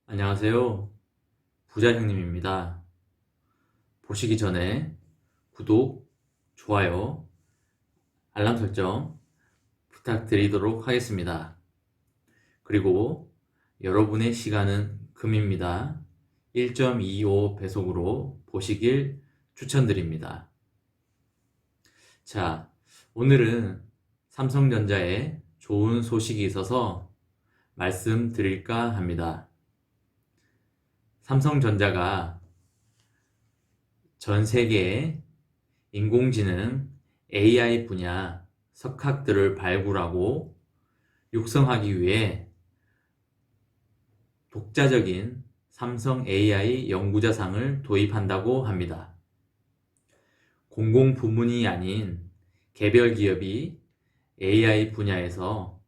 안녕하세요. 부자 형님입니다. 보시기 전에 구독, 좋아요, 알람 설정 부탁드리도록 하겠습니다. 그리고 여러분의 시간은 금입니다. 1.25 배속으로 보시길 추천드립니다. 자, 오늘은 삼성전자에 좋은 소식이 있어서 말씀드릴까 합니다. 삼성전자가 전 세계에 인공지능 AI 분야 석학들을 발굴하고 육성하기 위해 독자적인 삼성 AI 연구자상을 도입한다고 합니다. 공공부문이 아닌 개별 기업이 AI 분야에서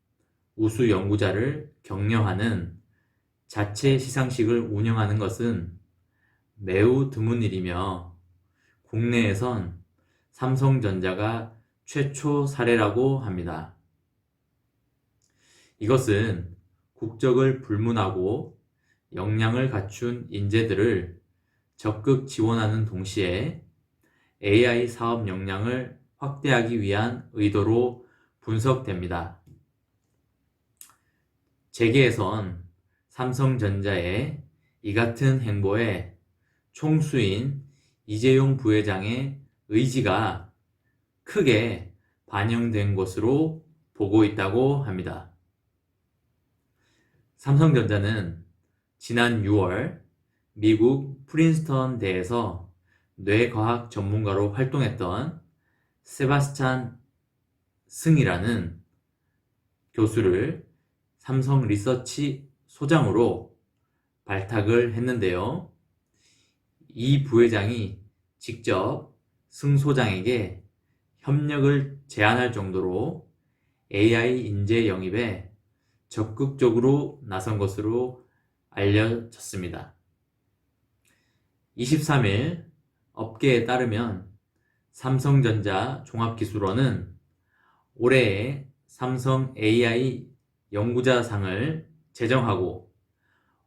우수 연구자를 격려하는 자체 시상식을 운영하는 것은 매우 드문 일이며 국내에선 삼성전자가 최초 사례라고 합니다. 이것은 국적을 불문하고 역량을 갖춘 인재들을 적극 지원하는 동시에 AI 사업 역량을 확대하기 위한 의도로 분석됩니다. 재계에선 삼성전자의 이 같은 행보에 총수인 이재용 부회장의 의지가 크게 반영된 것으로 보고 있다고 합니다. 삼성전자는 지난 6월 미국 프린스턴 대에서 뇌과학 전문가로 활동했던 세바스찬 승이라는 교수를 삼성 리서치 소장으로 발탁을 했는데요. 이 부회장이 직접 승 소장에게 협력을 제안할 정도로 AI 인재 영입에 적극적으로 나선 것으로 알려졌습니다. 23일 업계에 따르면 삼성전자 종합기술원은 올해의 삼성 AI 연구자상을 제정하고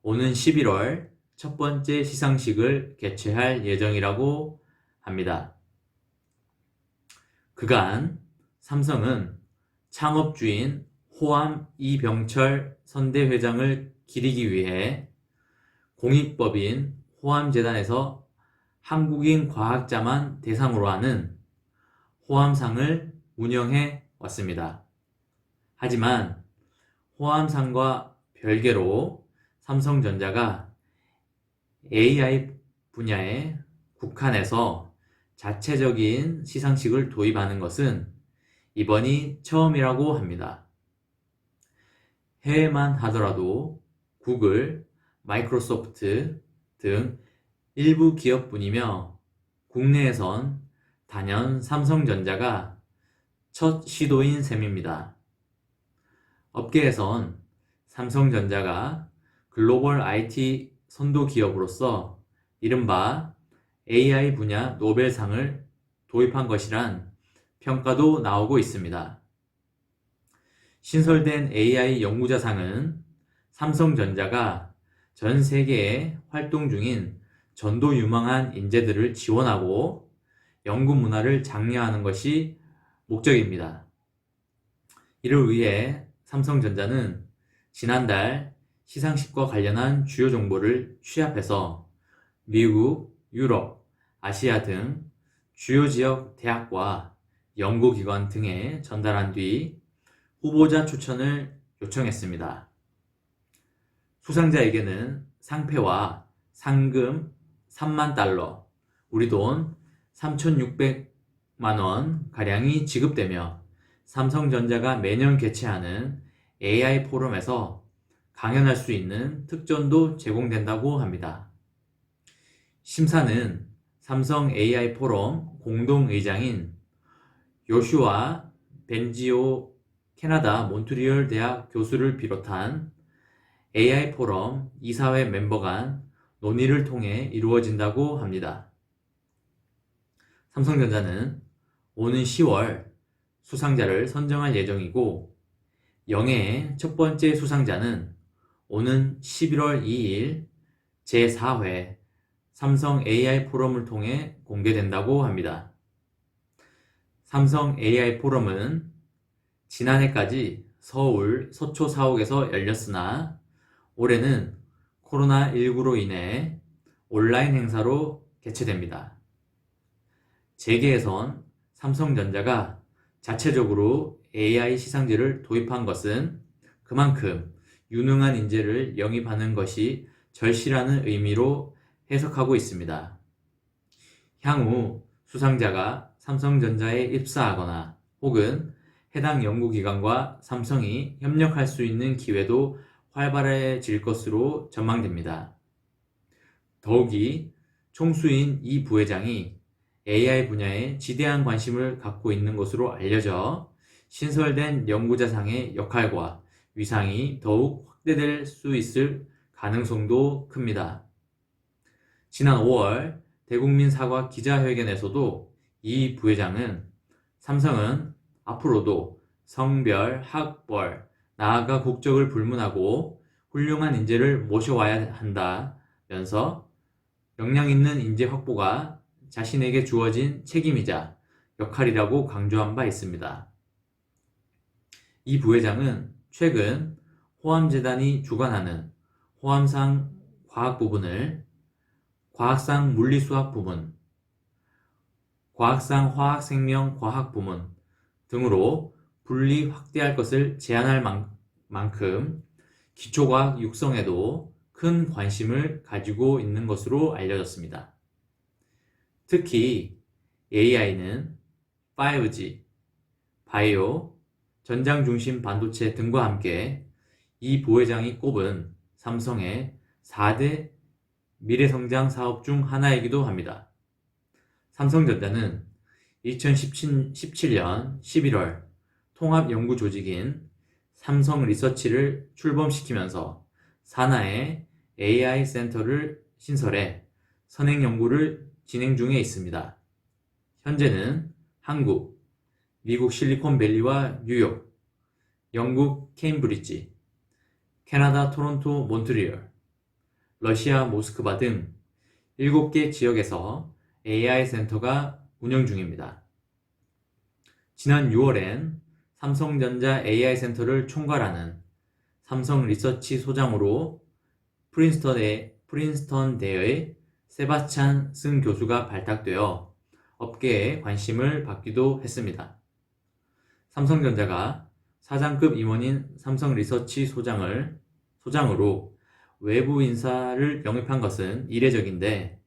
오는 11월 첫 번째 시상식을 개최할 예정이라고 합니다. 그간 삼성은 창업주인 호암 이병철 선대회장을 기리기 위해 공익법인 호암재단에서 한국인 과학자만 대상으로 하는 호암상을 운영해 왔습니다. 하지만 호암상과 별개로 삼성전자가 AI 분야에 국한해서 자체적인 시상식을 도입하는 것은 이번이 처음이라고 합니다. 해외만 하더라도 구글, 마이크로소프트 등 일부 기업뿐이며 국내에선 단연 삼성전자가 첫 시도인 셈입니다. 업계에선 삼성전자가 글로벌 IT 선도 기업으로서 이른바 AI 분야 노벨상을 도입한 것이란 평가도 나오고 있습니다. 신설된 AI 연구자상은 삼성전자가 전 세계에 활동 중인 전도 유망한 인재들을 지원하고 연구 문화를 장려하는 것이 목적입니다. 이를 위해 삼성전자는 지난달 시상식과 관련한 주요 정보를 취합해서 미국, 유럽, 아시아 등 주요 지역 대학과 연구기관 등에 전달한 뒤 후보자 추천을 요청했습니다. 수상자에게는 상패와 상금 3만 달러, 우리 돈 3,600만 원 가량이 지급되며 삼성전자가 매년 개최하는 AI 포럼에서 강연할 수 있는 특전도 제공된다고 합니다. 심사는 삼성 AI 포럼 공동의장인 요슈아 벤지오 캐나다 몬트리올 대학 교수를 비롯한 AI 포럼 이사회 멤버 간 논의를 통해 이루어진다고 합니다. 삼성전자는 오는 10월 수상자를 선정할 예정이고 영예의 첫 번째 수상자는 오는 11월 2일 제4회 삼성 AI 포럼을 통해 공개된다고 합니다. 삼성 AI 포럼은 지난해까지 서울 서초 사옥에서 열렸으나 올해는 코로나19로 인해 온라인 행사로 개최됩니다. 재계에선 삼성전자가 자체적으로 AI 시상지를 도입한 것은 그만큼 유능한 인재를 영입하는 것이 절실하는 의미로 해석하고 있습니다. 향후 수상자가 삼성전자에 입사하거나 혹은 해당 연구기관과 삼성이 협력할 수 있는 기회도 활발해질 것으로 전망됩니다. 더욱이 총수인 이 부회장이 AI 분야에 지대한 관심을 갖고 있는 것으로 알려져 신설된 연구자상의 역할과 위상이 더욱 확대될 수 있을 가능성도 큽니다. 지난 5월 대국민 사과 기자회견에서도 이 부회장은 삼성은 앞으로도 성별, 학벌, 나아가 국적을 불문하고 훌륭한 인재를 모셔와야 한다면서 역량 있는 인재 확보가 자신에게 주어진 책임이자 역할이라고 강조한 바 있습니다. 이 부회장은 최근 호암재단이 주관하는 호암상 과학 부분을 과학상 물리수학 부문, 과학상 화학생명 과학 부문 등으로 분리 확대할 것을 제안할 만큼 기초과학 육성에도 큰 관심을 가지고 있는 것으로 알려졌습니다. 특히 AI는 5G, 바이오, 전장 중심 반도체 등과 함께 이 부회장이 꼽은 삼성의 4대 미래성장 사업 중 하나이기도 합니다. 삼성전자는 2017년 11월 통합연구조직인 삼성리서치를 출범시키면서 산하의 AI 센터를 신설해 선행연구를 진행 중에 있습니다. 현재는 한국, 미국 실리콘밸리와 뉴욕, 영국 케임브리지, 캐나다 토론토 몬트리올, 러시아 모스크바 등 7개 지역에서 AI 센터가 운영 중입니다. 지난 6월엔 삼성전자 AI 센터를 총괄하는 삼성 리서치 소장으로 프린스턴대의 세바스찬 승 교수가 발탁되어 업계에 관심을 받기도 했습니다. 삼성전자가 사장급 임원인 삼성 리서치 소장으로 외부 인사를 영입한 것은 이례적인데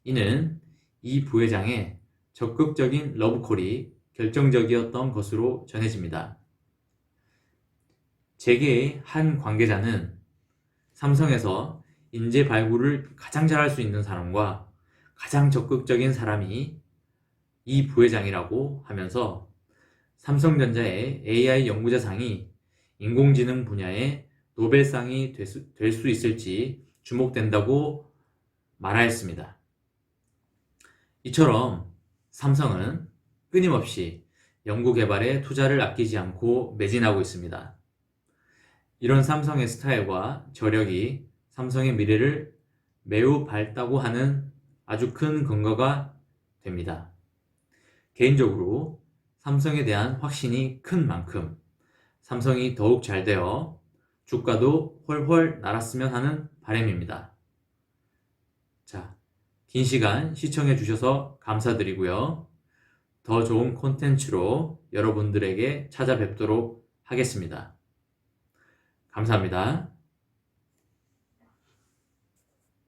이는 이 부회장의 적극적인 러브콜이 결정적이었던 것으로 전해집니다. 재계의 한 관계자는 삼성에서 인재 발굴을 가장 잘할 수 있는 사람과 가장 적극적인 사람이 이 부회장이라고 하면서 삼성전자의 AI 연구자상이 인공지능 분야의 노벨상이 될 수 있을지 주목된다고 말하였습니다. 이처럼 삼성은 끊임없이 연구개발에 투자를 아끼지 않고 매진하고 있습니다. 이런 삼성의 스타일과 저력이 삼성의 미래를 매우 밝다고 하는 아주 큰 근거가 됩니다. 개인적으로 삼성에 대한 확신이 큰 만큼 삼성이 더욱 잘 되어 주가도 훨훨 날았으면 하는 바람입니다. 자, 긴 시간 시청해 주셔서 감사드리고요. 더 좋은 콘텐츠로 여러분들에게 찾아뵙도록 하겠습니다. 감사합니다.